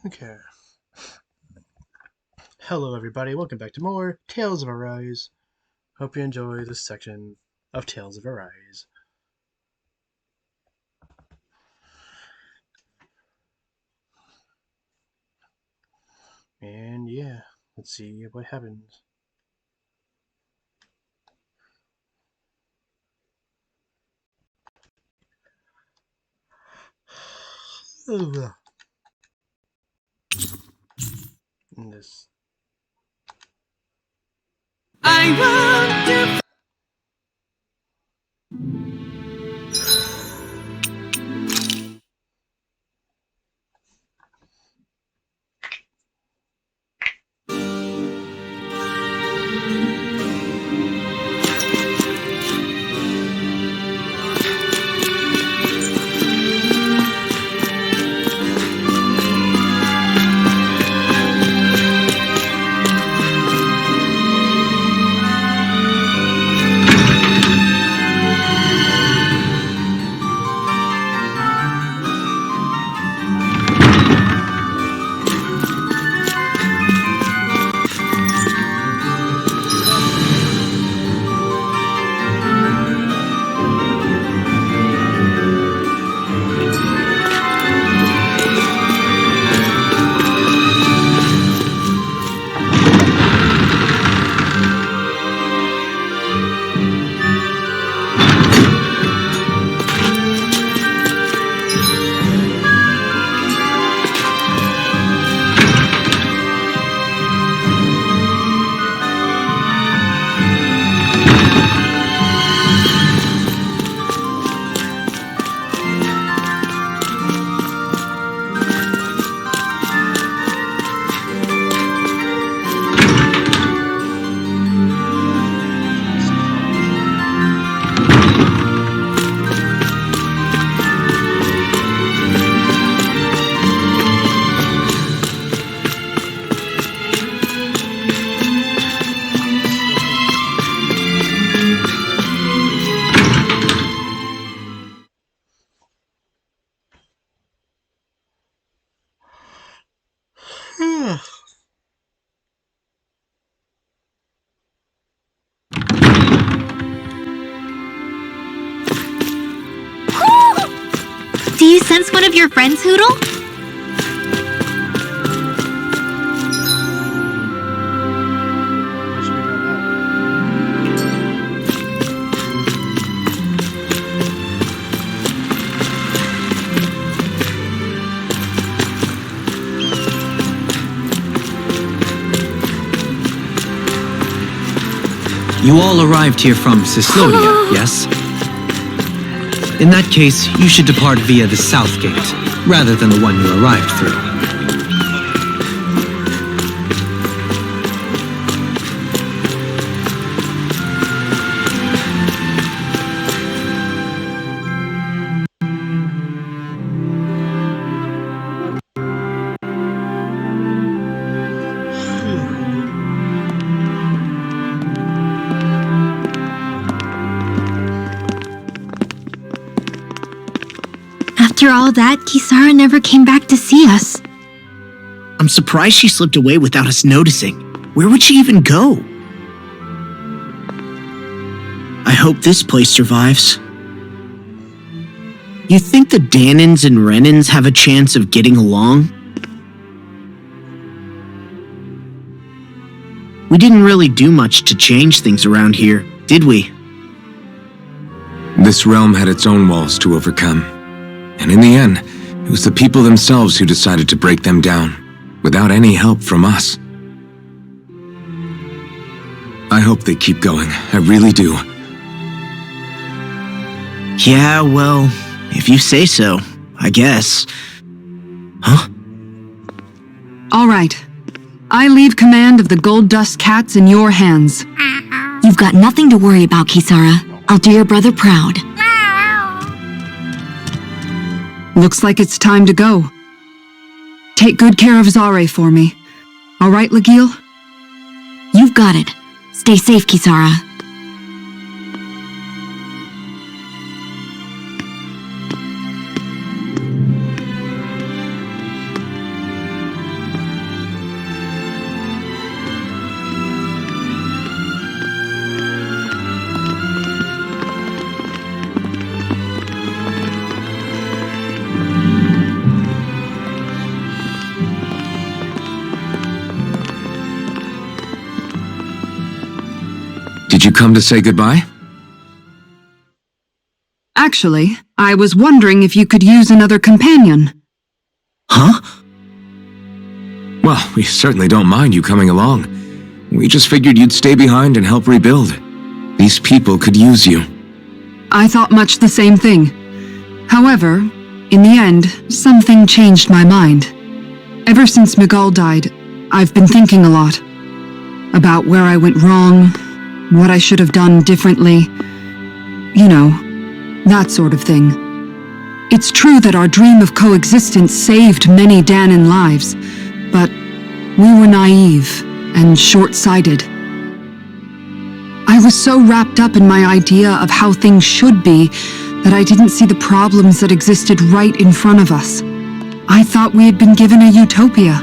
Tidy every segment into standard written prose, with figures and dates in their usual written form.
Okay. Hello, everybody. Welcome back to more Tales of Arise. Hope you enjoy this section of Tales of Arise. And yeah, let's see what happens. Ugh. In this. I want to. Do you sense one of your friends, Hoodle? You all arrived here from Ciclodia, yes? In that case, you should depart via the south gate, rather than the one you arrived through. After all that, Kisara never came back to see us. I'm surprised she slipped away without us noticing. Where would she even go? I hope this place survives. You think the Danins and Renins have a chance of getting along? We didn't really do much to change things around here, did we? This realm had its own walls to overcome. And in the end, it was the people themselves who decided to break them down, without any help from us. I hope they keep going, I really do. Yeah, well, if you say so, I guess. Huh? All right. I leave command of the Gold Dust Cats in your hands. You've got nothing to worry about, Kisara. I'll do your brother proud. Looks like it's time to go. Take good care of Zare for me. All right, Legil? You've got it. Stay safe, Kisara. you come to say goodbye? Actually, I was wondering if you could use another companion. Huh? Well, we certainly don't mind you coming along. We just figured you'd stay behind and help rebuild. These people could use you. I thought much the same thing. However, in the end, something changed my mind. Ever since Miguel died, I've been thinking a lot. About where I went wrong, what I should have done differently. You know, that sort of thing. It's true that our dream of coexistence saved many Danan lives, but we were naive and short-sighted. I was so wrapped up in my idea of how things should be that I didn't see the problems that existed right in front of us. I thought we had been given a utopia,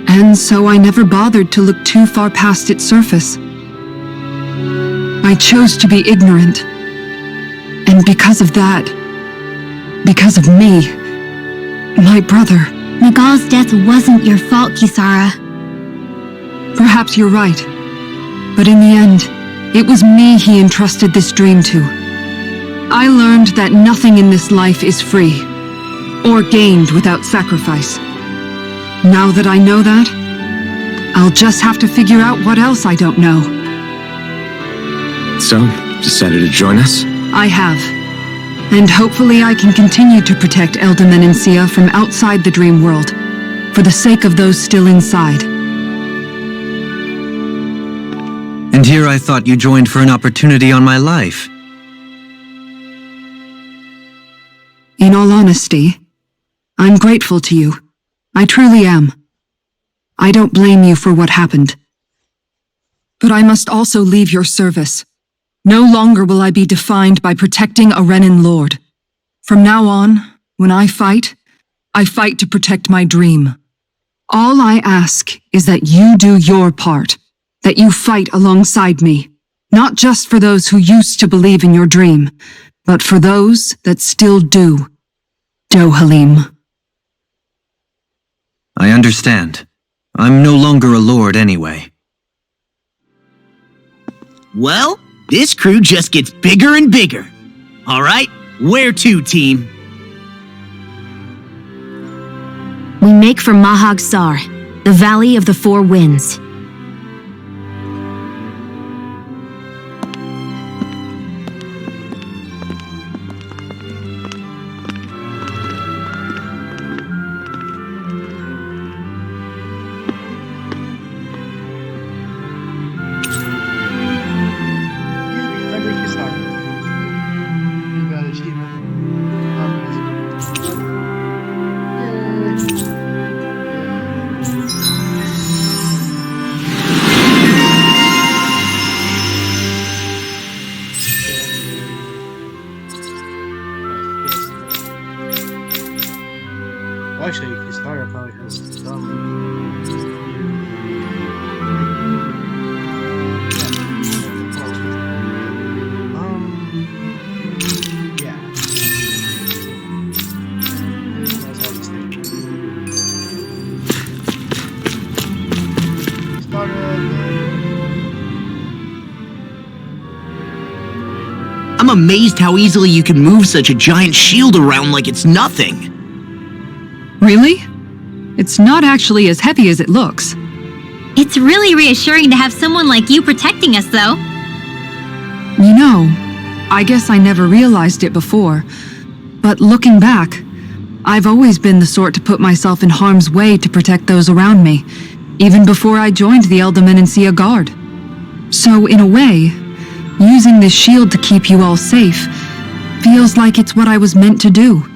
and so I never bothered to look too far past its surface. I chose to be ignorant, and because of that, because of me, my brother... Miguel's death wasn't your fault, Kisara. Perhaps you're right, but in the end, it was me he entrusted this dream to. I learned that nothing in this life is free, or gained without sacrifice. Now that I know that, I'll just have to figure out what else I don't know. So, decided to join us? I have. And hopefully I can continue to protect Eldaman and Sia from outside the dream world, for the sake of those still inside. And here I thought you joined for an opportunity on my life. In all honesty, I'm grateful to you. I truly am. I don't blame you for what happened. But I must also leave your service. No longer will I be defined by protecting a Renan Lord. From now on, when I fight to protect my dream. All I ask is that you do your part, that you fight alongside me, not just for those who used to believe in your dream, but for those that still do. Dohalim. I understand. I'm no longer a lord anyway. Well, this crew just gets bigger and bigger. All right, where to, team? We make for Mahag Sar, the Valley of the Four Winds. Actually, Kisara probably has some. Yeah. That's all this thing. I'm amazed how easily you can move such a giant shield around like it's nothing. Really? It's not actually as heavy as it looks. It's really reassuring to have someone like you protecting us, though. You know, I guess I never realized it before, but looking back, I've always been the sort to put myself in harm's way to protect those around me, even before I joined the Eldaman and Sia Guard. So in a way, using this shield to keep you all safe feels like it's what I was meant to do.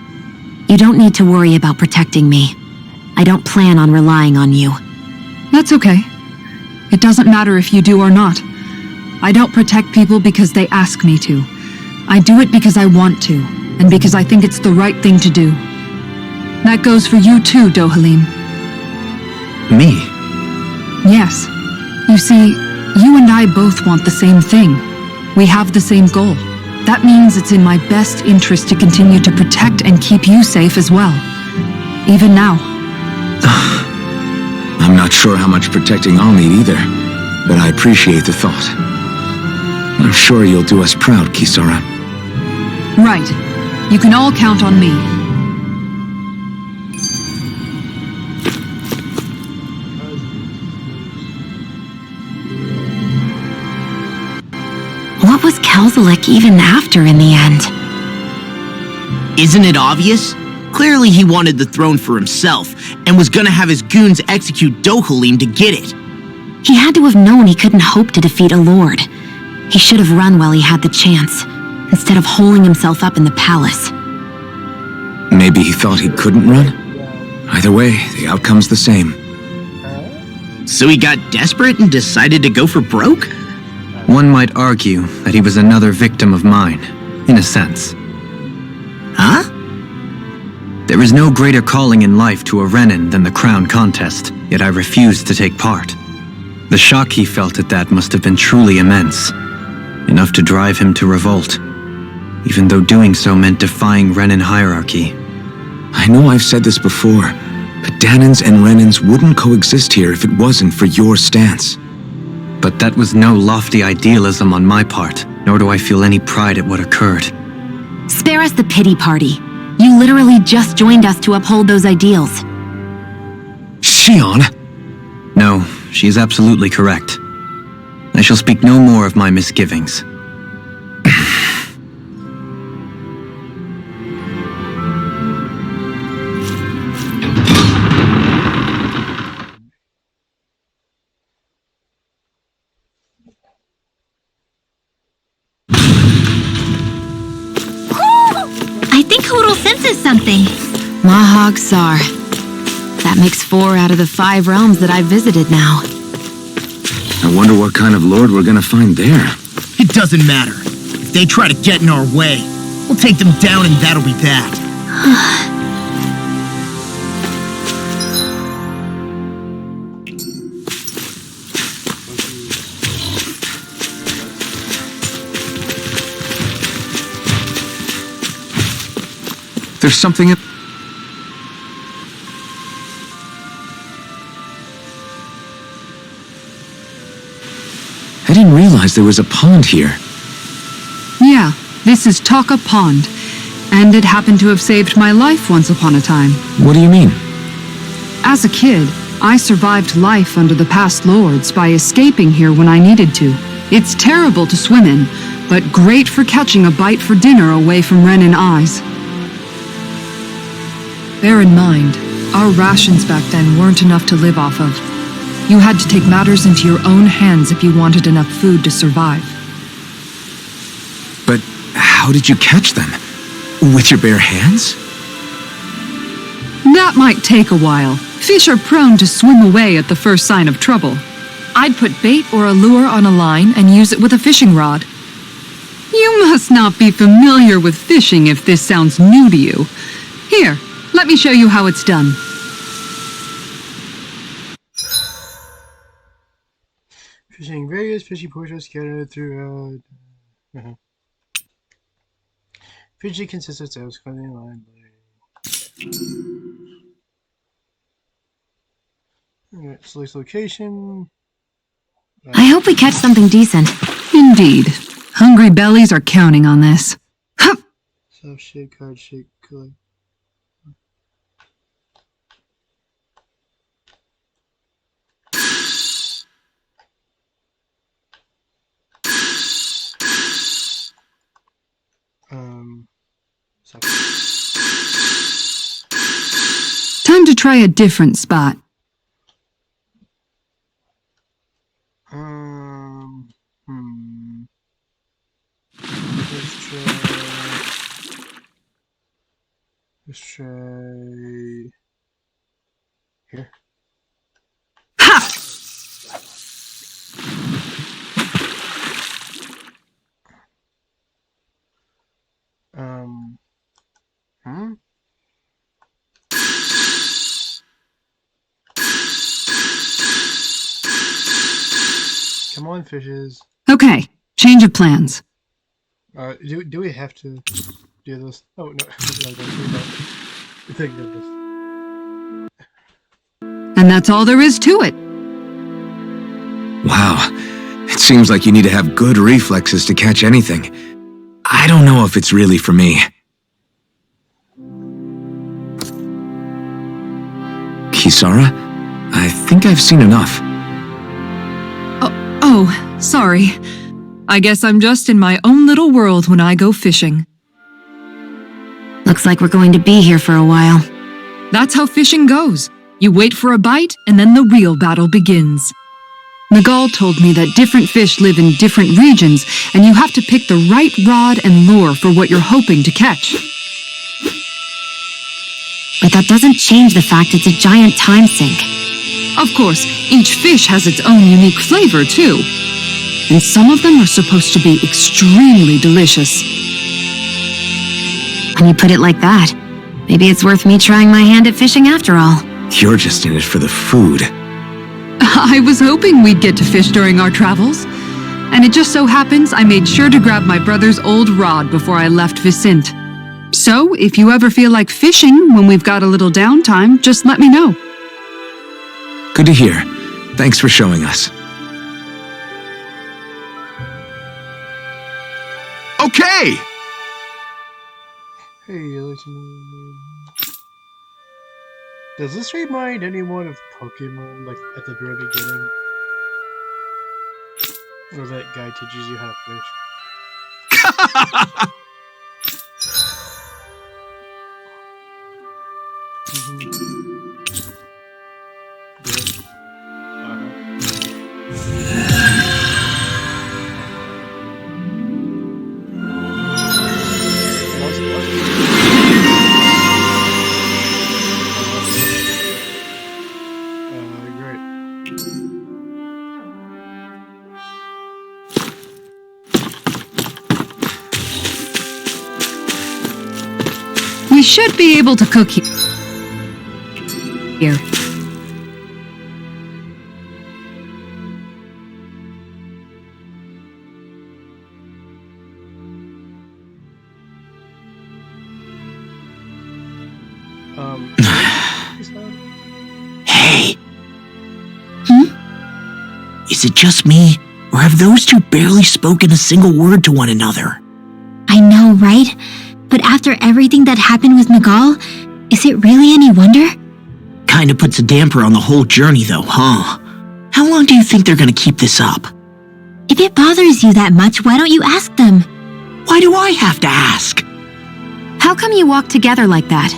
You don't need to worry about protecting me. I don't plan on relying on you. That's okay. It doesn't matter if you do or not. I don't protect people because they ask me to. I do it because I want to, and because I think it's the right thing to do. That goes for you too, Dohalim. Me? Yes. You see, you and I both want the same thing. We have the same goal. That means it's in my best interest to continue to protect and keep you safe as well. Even now. I'm not sure how much protecting I'll need either, but I appreciate the thought. I'm sure you'll do us proud, Kisara. Right. You can all count on me. What was Kelzelik even after in the end? Isn't it obvious? Clearly he wanted the throne for himself, and was gonna have his goons execute Dohalim to get it. He had to have known he couldn't hope to defeat a lord. He should have run while he had the chance, instead of holding himself up in the palace. Maybe he thought he couldn't run? Either way, the outcome's the same. So he got desperate and decided to go for broke? One might argue that he was another victim of mine, in a sense. Huh? There is no greater calling in life to a Renin than the crown contest, yet I refused to take part. The shock he felt at that must have been truly immense, enough to drive him to revolt, even though doing so meant defying Renin hierarchy. I know I've said this before, but Danins and Renins wouldn't coexist here if it wasn't for your stance. But that was no lofty idealism on my part, nor do I feel any pride at what occurred. Spare us the pity party. You literally just joined us to uphold those ideals. Shion! No, she is absolutely correct. I shall speak no more of my misgivings. I think Hoodle senses something. Mahag Sar. That makes 4 out of the 5 realms that I've visited now. I wonder what kind of lord we're gonna find there. It doesn't matter. If they try to get in our way, we'll take them down and that'll be that. There's something... I didn't realize there was a pond here. Yeah, this is Talka Pond, and it happened to have saved my life once upon a time. What do you mean? As a kid, I survived life under the past lords by escaping here when I needed to. It's terrible to swim in, but great for catching a bite for dinner away from Renin eyes. Bear in mind, our rations back then weren't enough to live off of. You had to take matters into your own hands if you wanted enough food to survive. But how did you catch them? With your bare hands? That might take a while. Fish are prone to swim away at the first sign of trouble. I'd put bait or a lure on a line and use it with a fishing rod. You must not be familiar with fishing if this sounds new to you. Here, let me show you how it's done. Fishing various fishy portions scattered throughout. Fishing consists of sails clothing line. Alright, select location. I hope we catch something decent. Indeed. Hungry bellies are counting on this. Hup! Soft shake, hard shake, collect. Sorry. Time to try a different spot. Let's try here. Ha! Come on, fishes. Okay, change of plans. Do we have to do this? Oh no, we don't. We think of this. And that's all there is to it. Wow, it's seems like you need to have good reflexes to catch anything. I don't know if it's really for me. Kisara, I think I've seen enough. Oh, sorry. I guess I'm just in my own little world when I go fishing. Looks like we're going to be here for a while. That's how fishing goes. You wait for a bite, and then the real battle begins. Miguel told me that different fish live in different regions, and you have to pick the right rod and lure for what you're hoping to catch. But that doesn't change the fact it's a giant time sink. Of course, each fish has its own unique flavor, too. And some of them are supposed to be extremely delicious. When you put it like that, maybe it's worth me trying my hand at fishing after all. You're just in it for the food. I was hoping we'd get to fish during our travels. And it just so happens I made sure to grab my brother's old rod before I left Vicente. So, if you ever feel like fishing when we've got a little downtime, just let me know. Good to hear. Thanks for showing us. Okay! Hey, does this remind anyone of Pokemon, like at the very beginning? Where that guy teaches you how to fish? We should be able to cook here. Hey! Is it just me, or have those two barely spoken a single word to one another? I know, right? But after everything that happened with Miguel, is it really any wonder? Kinda puts a damper on the whole journey though, huh? How long do you think they're gonna keep this up? If it bothers you that much, why don't you ask them? Why do I have to ask? How come you walk together like that?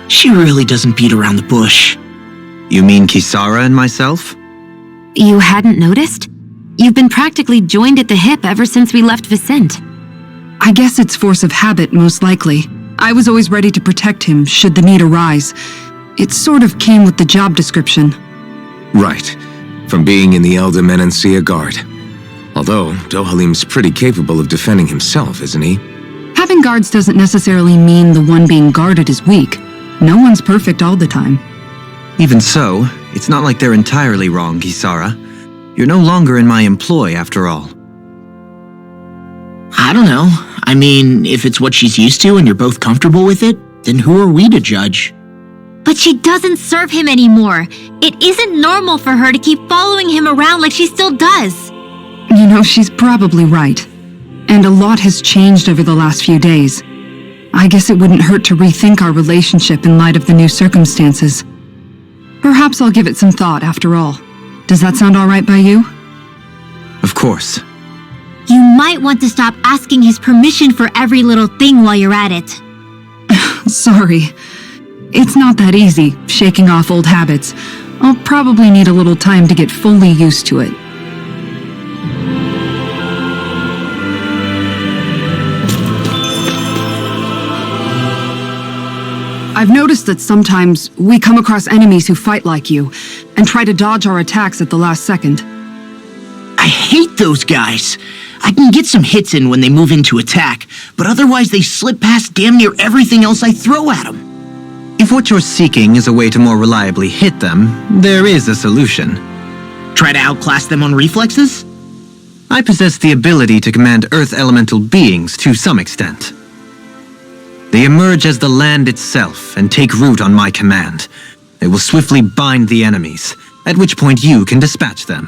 She really doesn't beat around the bush. You mean Kisara and myself? You hadn't noticed? You've been practically joined at the hip ever since we left Vicente. I guess it's force of habit, most likely. I was always ready to protect him should the need arise. It sort of came with the job description. Right. From being in the Elder Menancia Guard. Although, Dohalim's pretty capable of defending himself, isn't he? Having guards doesn't necessarily mean the one being guarded is weak. No one's perfect all the time. Even so, it's not like they're entirely wrong, Kisara. You're no longer in my employ, after all. I don't know. I mean, if it's what she's used to and you're both comfortable with it, then who are we to judge? But she doesn't serve him anymore. It isn't normal for her to keep following him around like she still does. You know, she's probably right. And a lot has changed over the last few days. I guess it wouldn't hurt to rethink our relationship in light of the new circumstances. Perhaps I'll give it some thought after all. Does that sound all right by you? Of course. You might want to stop asking his permission for every little thing while you're at it. Sorry. It's not that easy, shaking off old habits. I'll probably need a little time to get fully used to it. I've noticed that sometimes we come across enemies who fight like you and try to dodge our attacks at the last second. I hate those guys. I can get some hits in when they move into attack, but otherwise they slip past damn near everything else I throw at them. If what you're seeking is a way to more reliably hit them, there is a solution. Try to outclass them on reflexes? I possess the ability to command Earth elemental beings to some extent. They emerge as the land itself and take root on my command. They will swiftly bind the enemies, at which point you can dispatch them.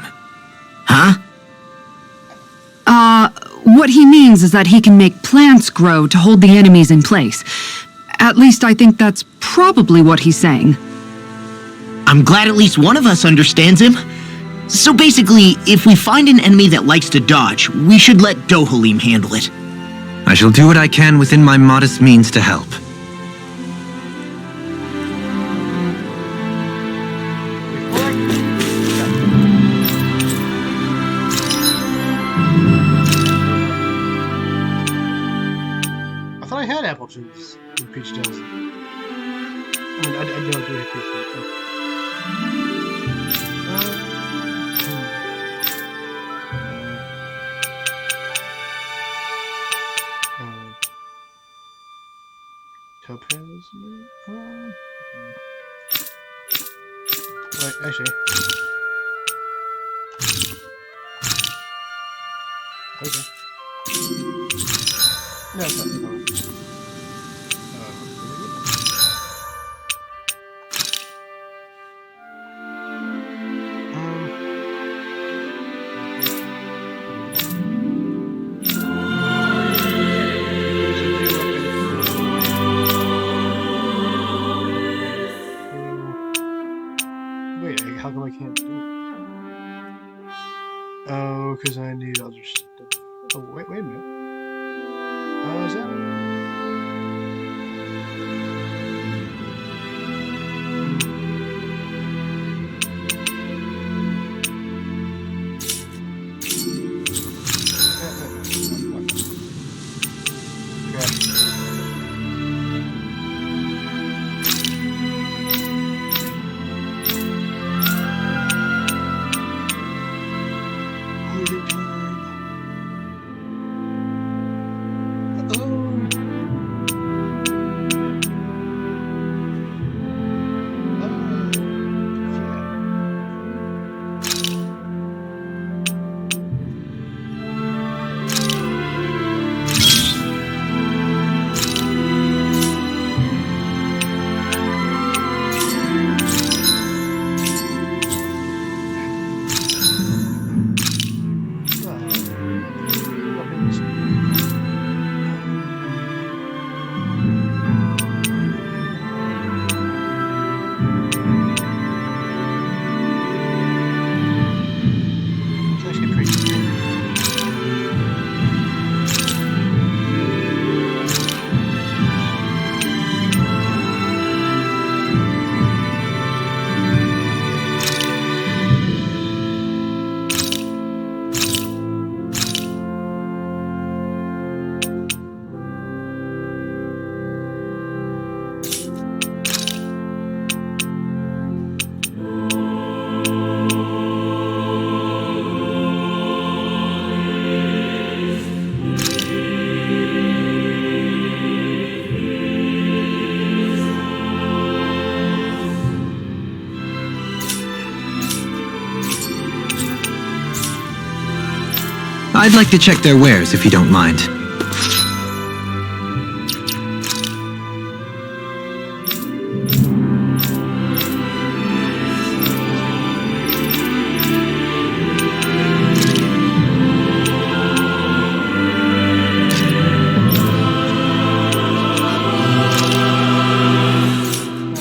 Huh? What he means is that he can make plants grow to hold the enemies in place. At least I think that's probably what he's saying. I'm glad at least one of us understands him. So basically, if we find an enemy that likes to dodge, we should let Dohalim handle it. I shall do what I can within my modest means to help. I thought I had apple juice with peach jelly. I mean, I don't do it peach jelly. Topaz? Wait, actually. Okay. No, it's not. Wait, how come I can't do it? Oh, because I need other stuff. Oh, wait a minute. Is that... I'd like to check their wares if you don't mind.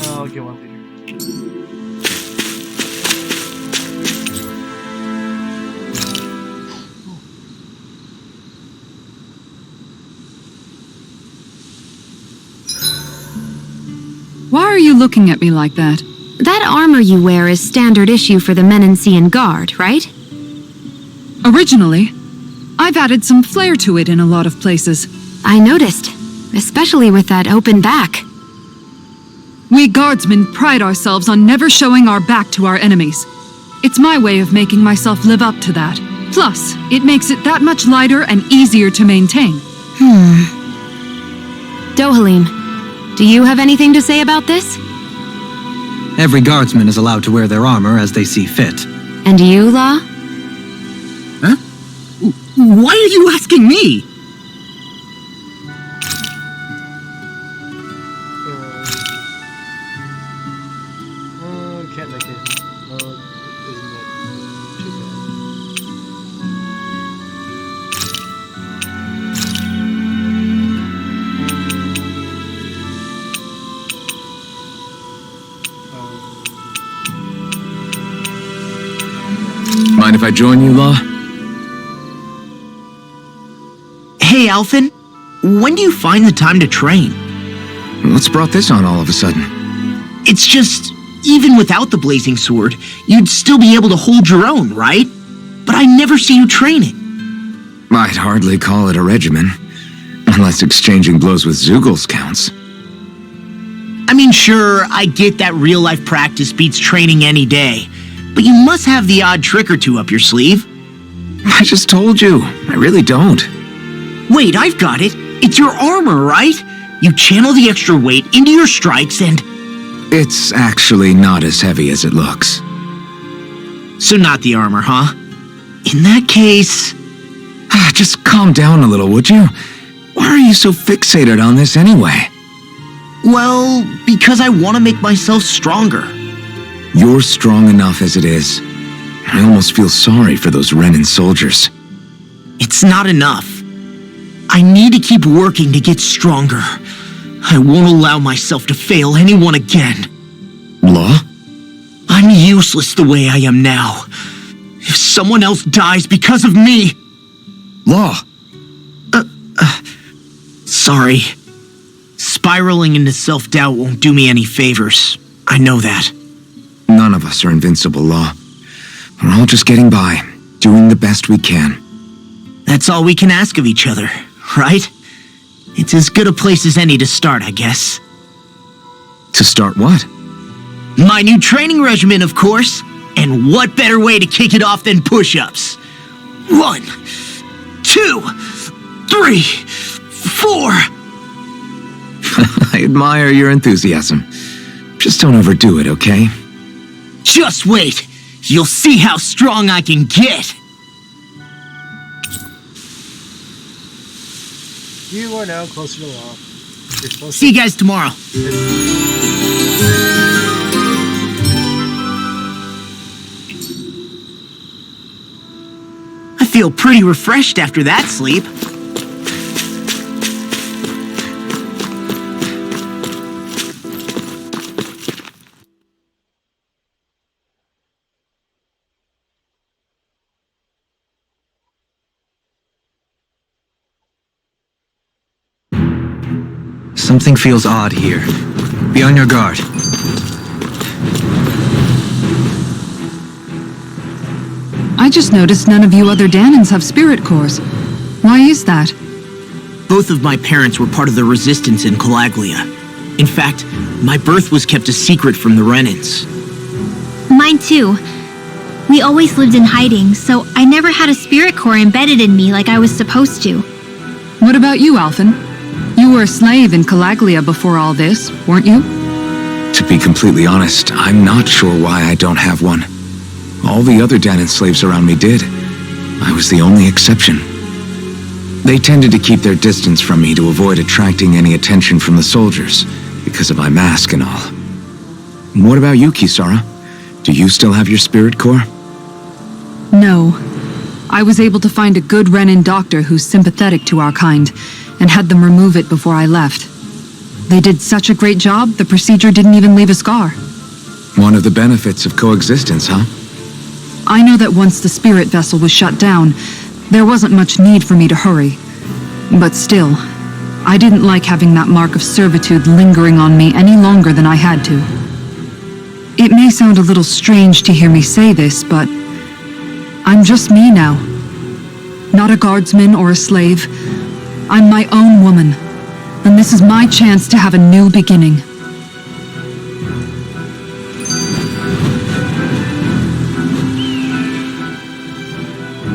I'll get one later. Why are you looking at me like that? That armor you wear is standard issue for the Menancian Guard, right? Originally, I've added some flair to it in a lot of places. I noticed, especially with that open back. We guardsmen pride ourselves on never showing our back to our enemies. It's my way of making myself live up to that. Plus, it makes it that much lighter and easier to maintain. Dohalim, do you have anything to say about this? Every guardsman is allowed to wear their armor as they see fit. And you, Law? Huh? Why are you asking me? Can't make it. Well, isn't that too bad? Mind if I join you, Law? Hey, Alphen. When do you find the time to train? What's brought this on all of a sudden? It's just, even without the blazing sword, you'd still be able to hold your own, right? But I never see you training. I'd hardly call it a regimen. Unless exchanging blows with Zeugles counts. I mean, sure, I get that real-life practice beats training any day. But you must have the odd trick or two up your sleeve. I just told you. I really don't. Wait, I've got it. It's your armor, right? You channel the extra weight into your strikes and... It's actually not as heavy as it looks. So not the armor, huh? In that case... Just calm down a little, would you? Why are you so fixated on this anyway? Well, because I want to make myself stronger. You're strong enough as it is. I almost feel sorry for those Renan soldiers. It's not enough. I need to keep working to get stronger. I won't allow myself to fail anyone again. Law? I'm useless the way I am now. If someone else dies because of me... Law! Sorry. Spiraling into self-doubt won't do me any favors. I know that. None of us are invincible, Law. We're all just getting by, doing the best we can. That's all we can ask of each other, right? It's as good a place as any to start, I guess. To start what? My new training regimen, of course. And what better way to kick it off than push-ups? 1, 2, 3, 4... I admire your enthusiasm. Just don't overdo it, okay? Just wait. You'll see how strong I can get. You are now closer to Law. You're supposed See you guys tomorrow. I feel pretty refreshed after that sleep. Something feels odd here. Be on your guard. I just noticed none of you other Danans have spirit cores. Why is that? Both of my parents were part of the resistance in Calaglia. In fact, my birth was kept a secret from the Renans. Mine too. We always lived in hiding, so I never had a spirit core embedded in me like I was supposed to. What about you, Alphen? You were a slave in Calaglia before all this, weren't you? To be completely honest, I'm not sure why I don't have one. All the other Danan slaves around me did. I was the only exception. They tended to keep their distance from me to avoid attracting any attention from the soldiers, because of my mask and all. What about you, Kisara? Do you still have your spirit core? No. I was able to find a good Renan doctor who's sympathetic to our kind, and had them remove it before I left. They did such a great job, the procedure didn't even leave a scar. One of the benefits of coexistence, huh? I know that once the spirit vessel was shut down, there wasn't much need for me to hurry. But still, I didn't like having that mark of servitude lingering on me any longer than I had to. It may sound a little strange to hear me say this, but I'm just me now. Not a guardsman or a slave. I'm my own woman, and this is my chance to have a new beginning.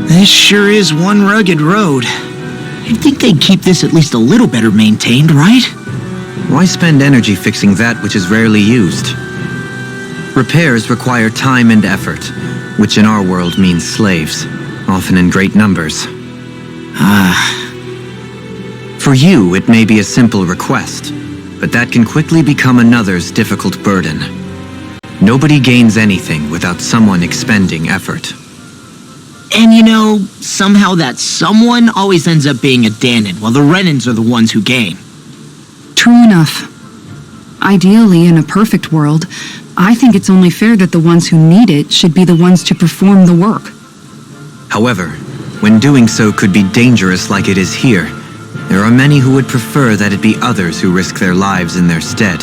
This sure is one rugged road. You'd think they'd keep this at least a little better maintained, right? Why spend energy fixing that which is rarely used? Repairs require time and effort, which in our world means slaves, often in great numbers. For you, it may be a simple request, but that can quickly become another's difficult burden. Nobody gains anything without someone expending effort. And you know, somehow that someone always ends up being a Danan, while the Renans are the ones who gain. True enough. Ideally, in a perfect world, I think it's only fair that the ones who need it should be the ones to perform the work. However, when doing so could be dangerous like it is here, there are many who would prefer that it be others who risk their lives in their stead.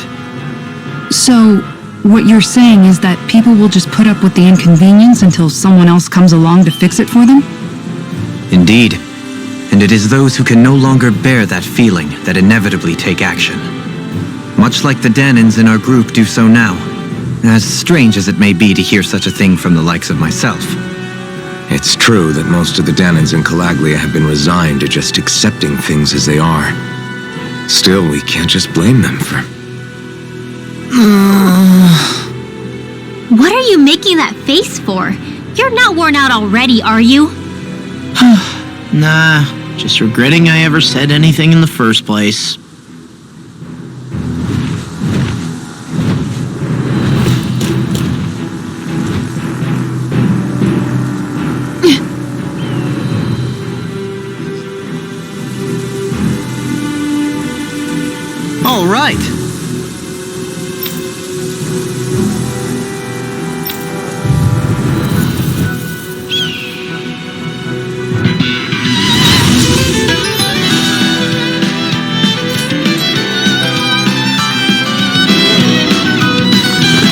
So, what you're saying is that people will just put up with the inconvenience until someone else comes along to fix it for them? Indeed. And it is those who can no longer bear that feeling that inevitably take action. Much like the Danins in our group do so now. As strange as it may be to hear such a thing from the likes of myself. It's true that most of the Danins in Calaglia have been resigned to just accepting things as they are. Still, we can't just blame them for... What are you making that face for? You're not worn out already, are you? Nah, just regretting I ever said anything in the first place. All right.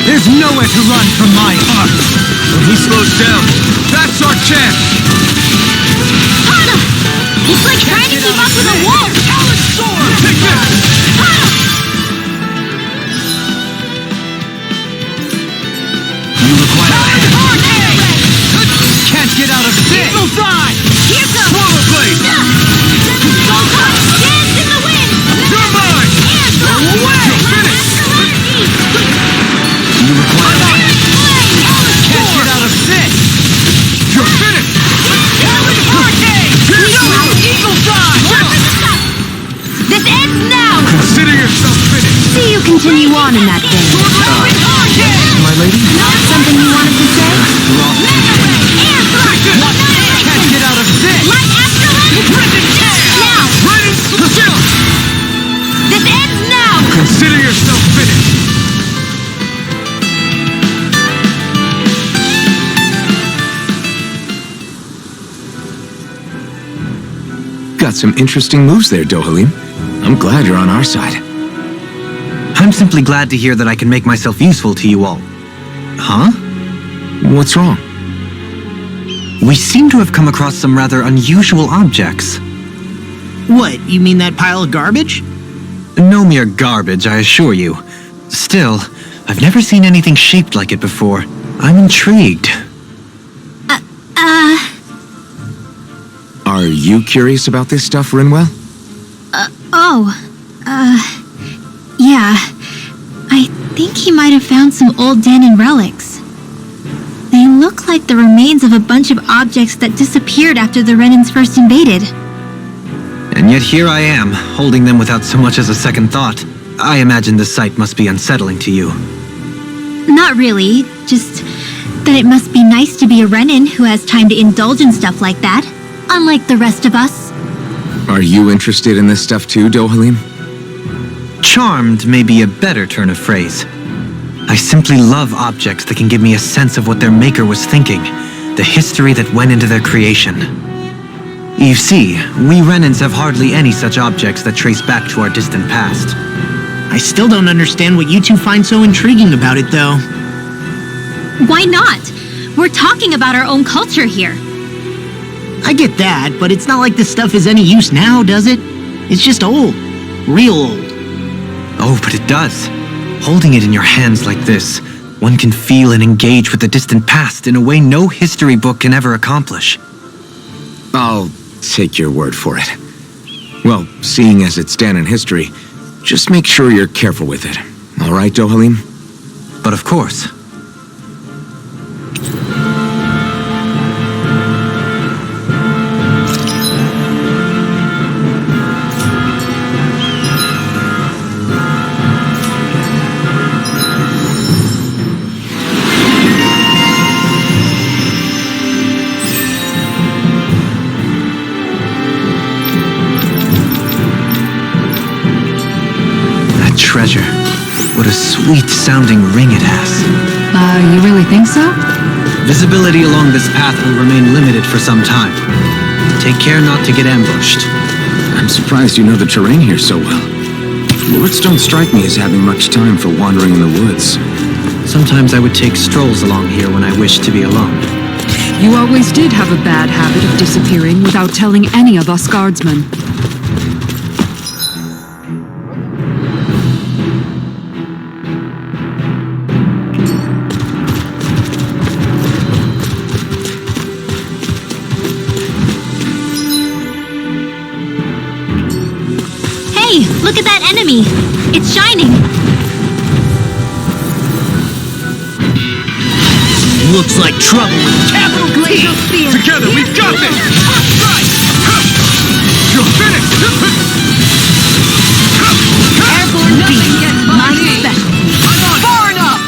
There's nowhere to run from my heart. When he slows down, that's our chance! Hana! It's like trying to keep up with a wolf! Take this! You require a hand. Can't get out of this! Here goes! Swallow blade! Golden dance in the wind! You're mine! And go away! You're finished! You require a hand. Can't get out of this! You're finished! This ends now! Consider yourself finished! See you continue on in that vein. My lady? Something you wanted to say? Can't get out of this! Now! This ends now! Consider yourself finished! Got some interesting moves there, Dohalim. I'm glad you're on our side. I'm simply glad to hear that I can make myself useful to you all. Huh? What's wrong? We seem to have come across some rather unusual objects. What, you mean that pile of garbage? No mere garbage, I assure you. Still, I've never seen anything shaped like it before. I'm intrigued. Are you curious about this stuff, Rinwell? Yeah. I think he might have found some old Danin relics. They look like the remains of a bunch of objects that disappeared after the Renans first invaded. And yet here I am, holding them without so much as a second thought. I imagine the sight must be unsettling to you. Not really, just that it must be nice to be a Renan who has time to indulge in stuff like that, unlike the rest of us. Are you interested in this stuff too, Dohalim? Charmed may be a better turn of phrase. I simply love objects that can give me a sense of what their maker was thinking, the history that went into their creation. You see, we Renans have hardly any such objects that trace back to our distant past. I still don't understand what you two find so intriguing about it, though. Why not? We're talking about our own culture here. I get that, but it's not like this stuff is any use now, does it? It's just old. Real old. Oh, but it does. Holding it in your hands like this, one can feel and engage with the distant past in a way no history book can ever accomplish. I'll take your word for it. Well, seeing as it's Danin history, just make sure you're careful with it. All right, Dohalim? But of course. Treasure. What a sweet-sounding ring it has. You really think so? Visibility along this path will remain limited for some time. Take care not to get ambushed. I'm surprised you know the terrain here so well. Lords don't strike me as having much time for wandering in the woods. Sometimes I would take strolls along here when I wished to be alone. You always did have a bad habit of disappearing without telling any of us guardsmen. Hey, look at that enemy! It's shining! Looks like trouble with capital T. Together, we've got this! You're finished! Airborne beam, my specialty. Far enough!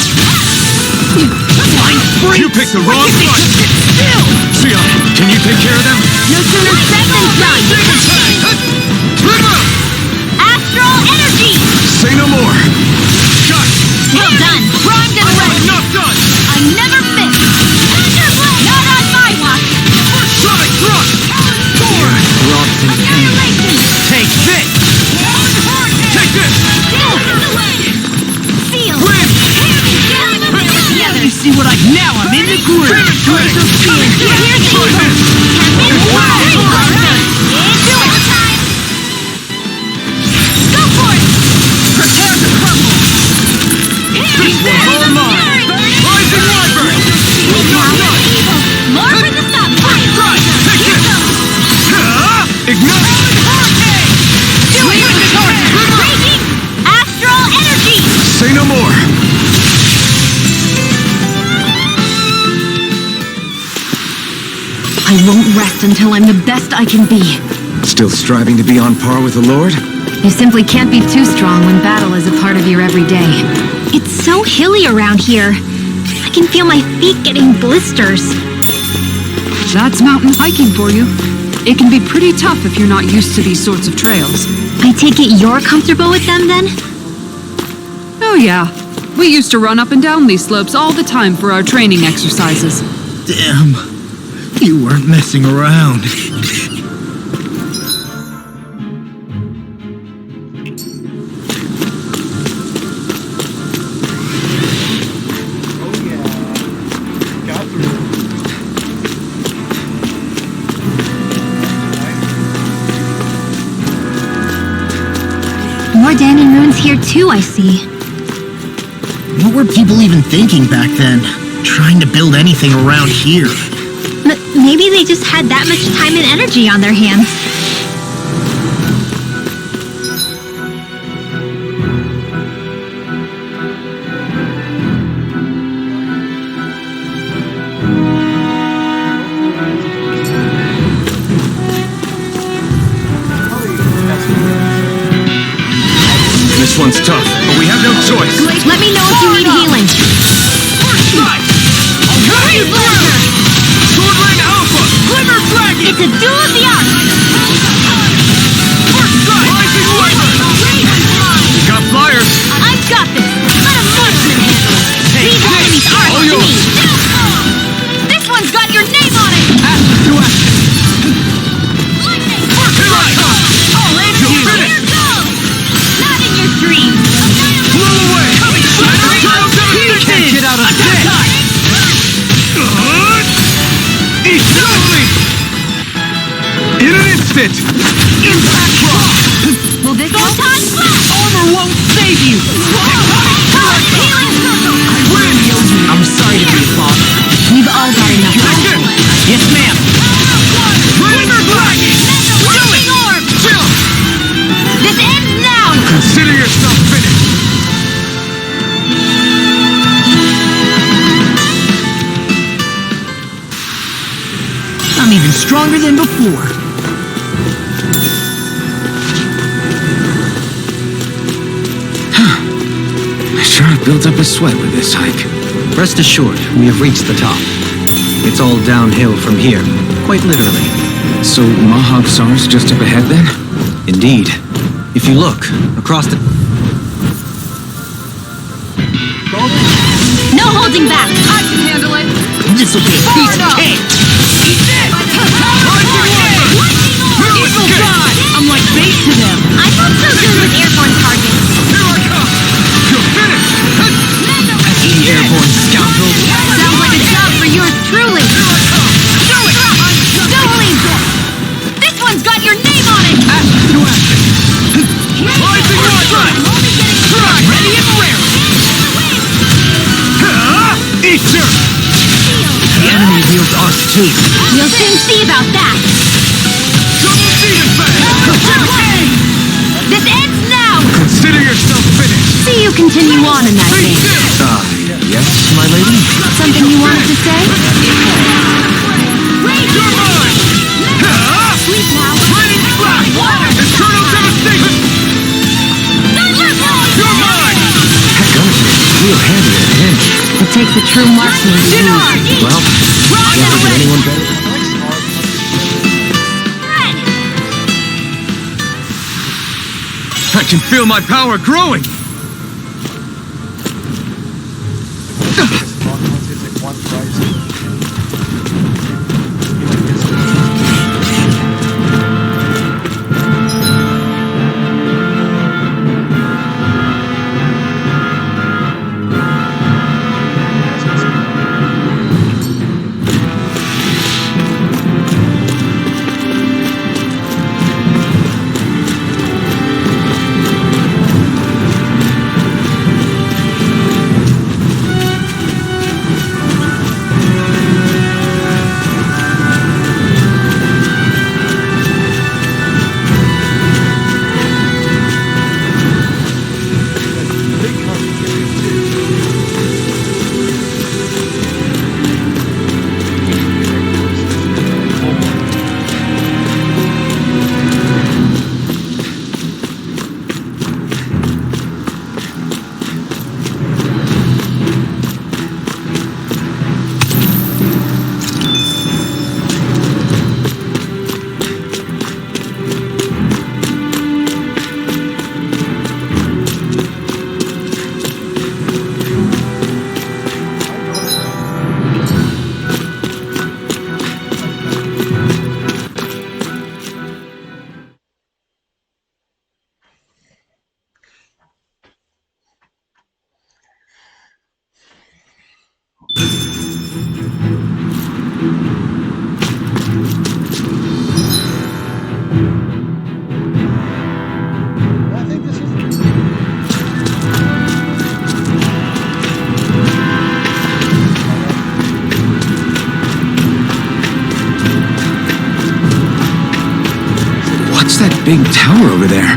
Blind freak! You picked the wrong one! Still! Sia, can you take care of them? No sooner said than done! Astral energy! Say no more! Shot! Well done! Primed and ready! Enough done! I never miss! Not on my watch! Sonic thrust! Throbs in pain. Annihilation! Take this! Take this! Seal! Win! You see what now I'm in the groove! Glacial spear! Here's the evil! Captain Wild! Do it! Time! Go for it! Prepare to crumble! This one's all mine! Rising Wyvern! Evil! More for the stop! Right! Take Here this! goes! Ignite! Do it! Raging astral energy! Say no more! I won't rest until I'm the best I can be. Still striving to be on par with the Lord? You simply can't be too strong when battle is a part of your everyday. It's so hilly around here. I can feel my feet getting blisters. That's mountain hiking for you. It can be pretty tough if you're not used to these sorts of trails. I take it you're comfortable with them then? Oh yeah. We used to run up and down these slopes all the time for our training exercises. Damn. You weren't messing around. More Danon runes here too, I see. What were people even thinking back then? Trying to build anything around here. Maybe they just had that much time and energy on their hands. This one's tough, but we have no choice. Let me know if you need healing. Hurry, Blaster! Swordling Alpha! Glimmer Dragon! It's a duel of the arts! Rising Wyvern! Got flyers! I've got this! Let a marksman handle it! These enemies are All to yours. me! This one's got your name on it! Lightning! I'll end you! Here goes! Not in your dreams! Blow away! Can't get out of this! Slowly! In an instant! Impact Rock! Will this go time flash? Armor won't save you! Healing circle! I'm sorry to be a father. We've all got enough. Yes, ma'am. Glimmer Dragon! Lightning orb! Chill! This ends now! Consider yourself finished! I'm even stronger than before. I sure have built up a sweat with this hike. Rest assured, we have reached the top. It's all downhill from here, quite literally. So Mahag Sar's just up ahead then? Indeed. If you look, across the... This'll be a piece of cake! Eat this! Evil God! I'm like bait to them! I'm not so good with airborne targets. Here I come! You're finished! Eat airborne scoundrel! Sounds like a job for yours truly. Totally. This one's got your name on it. Action to action! Rising Rocket! Ready and raring! Eater! The enemy wields us too. We'll soon see about that. Double Venus Bang! This ends now. Consider yourself finished! See you continue on in that vein. Yes, my lady? Something you wanted to say? You're mine! Sleep now. Raining Slash! Eternal Devastation! You're mine! That gun is real handy at a pinch. It takes a true marksman to use. Well, can't think of anyone better. I can feel my power growing! What's that big tower over there?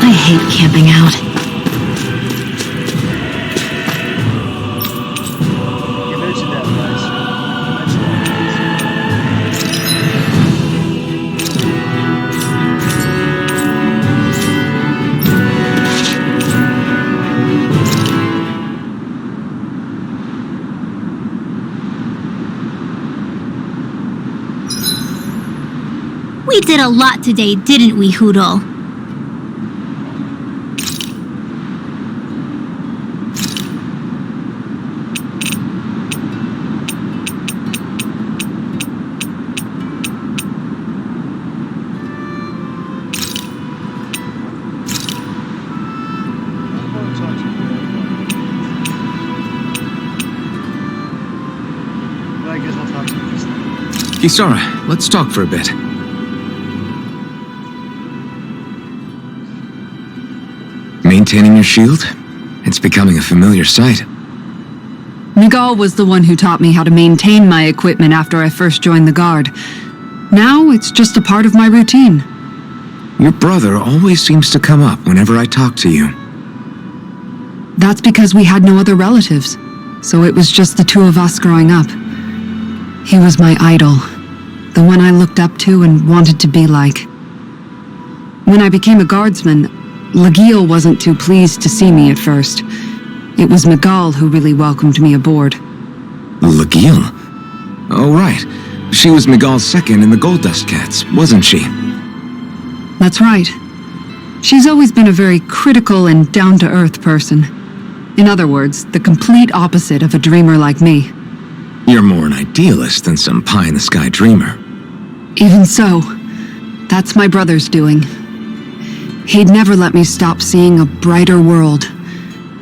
I hate camping out. You mentioned that, guys. You mentioned that. We did a lot today, didn't we, Hoodle? I guess I'll talk to you first. Kisara, let's talk for a bit. Maintaining your shield? It's becoming a familiar sight. Miguel was the one who taught me how to maintain my equipment after I first joined the Guard. Now it's just a part of my routine. Your brother always seems to come up whenever I talk to you. That's because we had no other relatives, so it was just the two of us growing up. He was my idol, the one I looked up to and wanted to be like. When I became a guardsman, Lagiel wasn't too pleased to see me at first. It was Miguel who really welcomed me aboard. Lagiel? Oh, right. She was Miguel's second in the Gold Dust Cats, wasn't she? That's right. She's always been a very critical and down-to-earth person. In other words, the complete opposite of a dreamer like me. You're more an idealist than some pie-in-the-sky dreamer. Even so, that's my brother's doing. He'd never let me stop seeing a brighter world.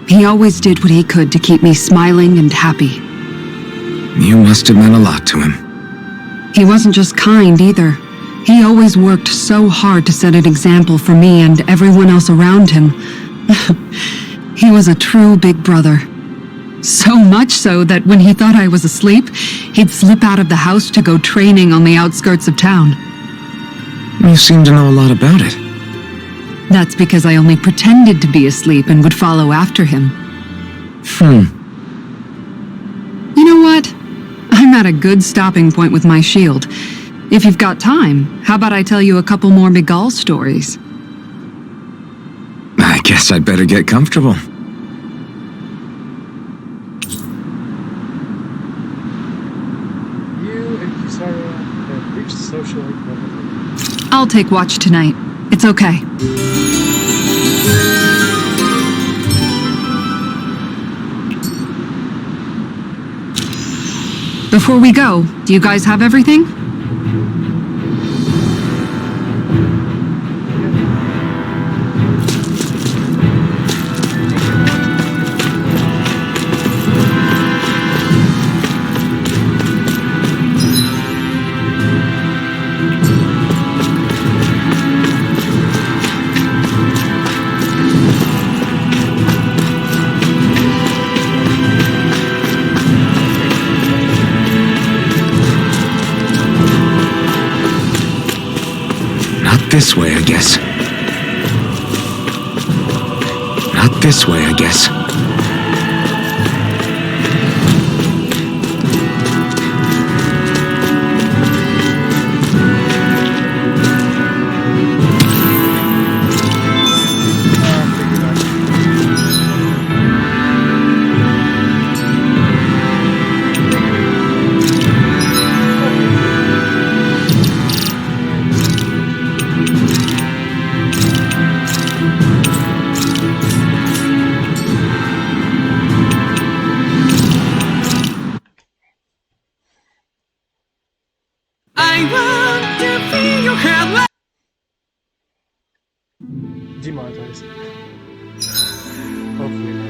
He always did what he could to keep me smiling and happy. You must have meant a lot to him. He wasn't just kind either. He always worked so hard to set an example for me and everyone else around him. He was a true big brother. So much so that when he thought I was asleep, he'd slip out of the house to go training on the outskirts of town. You seem to know a lot about it. That's because I only pretended to be asleep and would follow after him. You know what? I'm at a good stopping point with my shield. If you've got time, how about I tell you a couple more Miguel stories? I guess I'd better get comfortable. You and Kisara have reached social equilibrium. I'll take watch tonight. It's okay. Before we go, do you guys have everything? This way, I guess. Not this way, I guess. Demonetized. Hopefully not.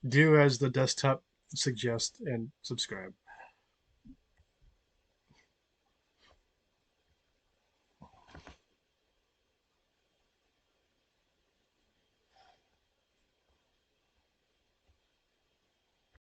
Do as the desktop suggests and subscribe.